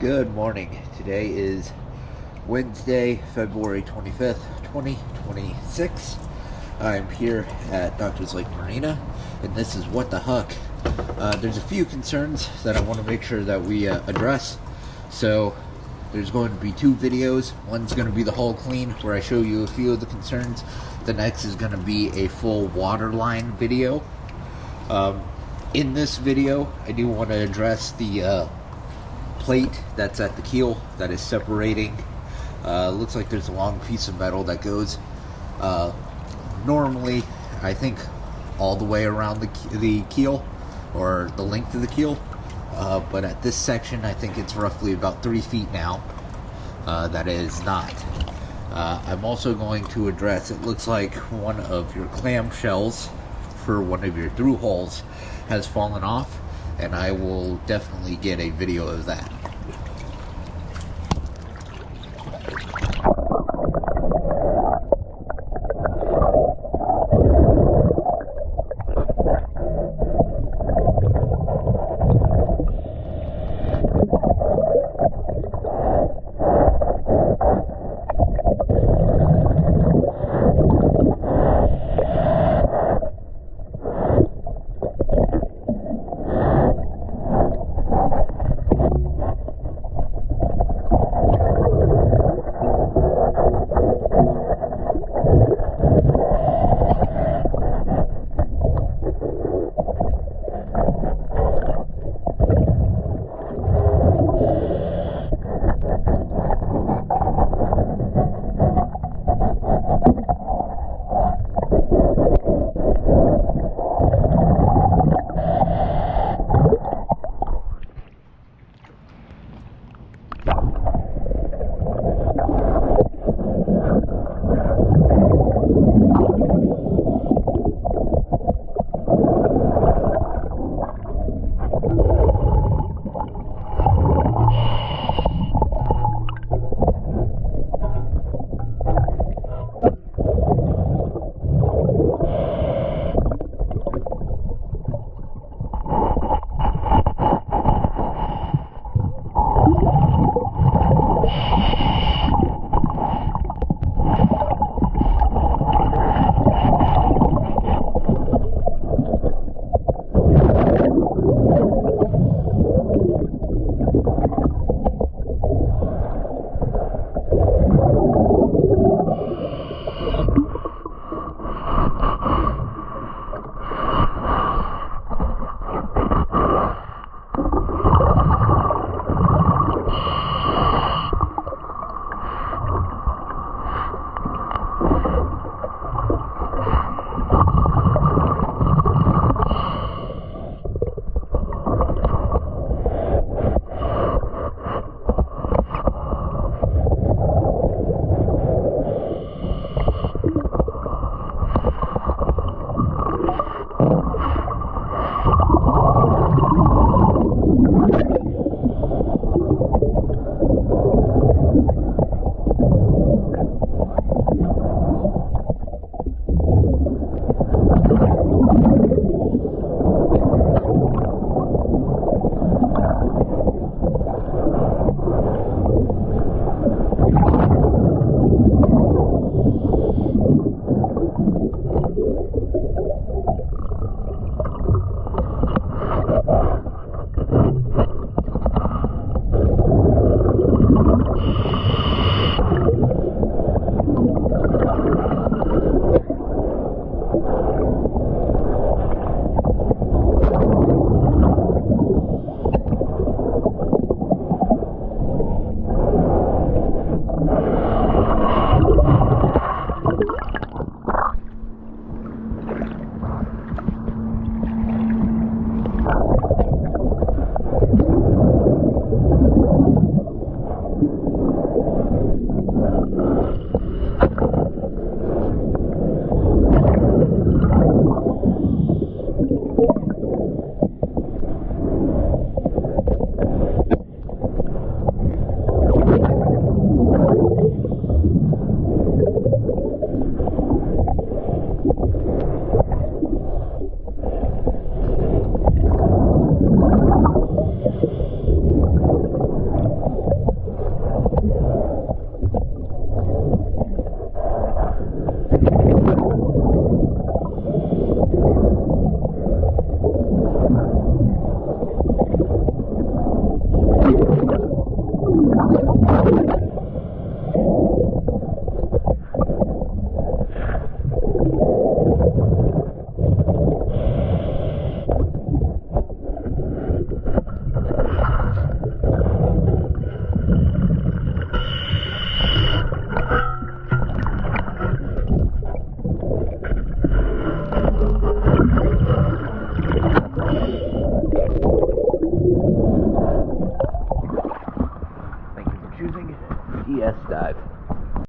Good morning. Today is Wednesday, February 25th, 2026. I'm here at Doctor's Lake Marina, and this is What the Huck. There's a few concerns that I want to make sure that we address. So there's going to be two videos. One's going to be the hull clean, where I show you a few of the concerns. The next is going to be a full waterline video. In this video, I do want to address the plate that's at the keel that is separating. Looks like there's a long piece of metal that goes normally, I think, all the way around the keel, or the length of the keel, but at this section I think it's roughly about 3 feet now. That is not. I'm also going to address, it looks like one of your clamshells for one of your through holes has fallen off, and I will definitely get a video of that.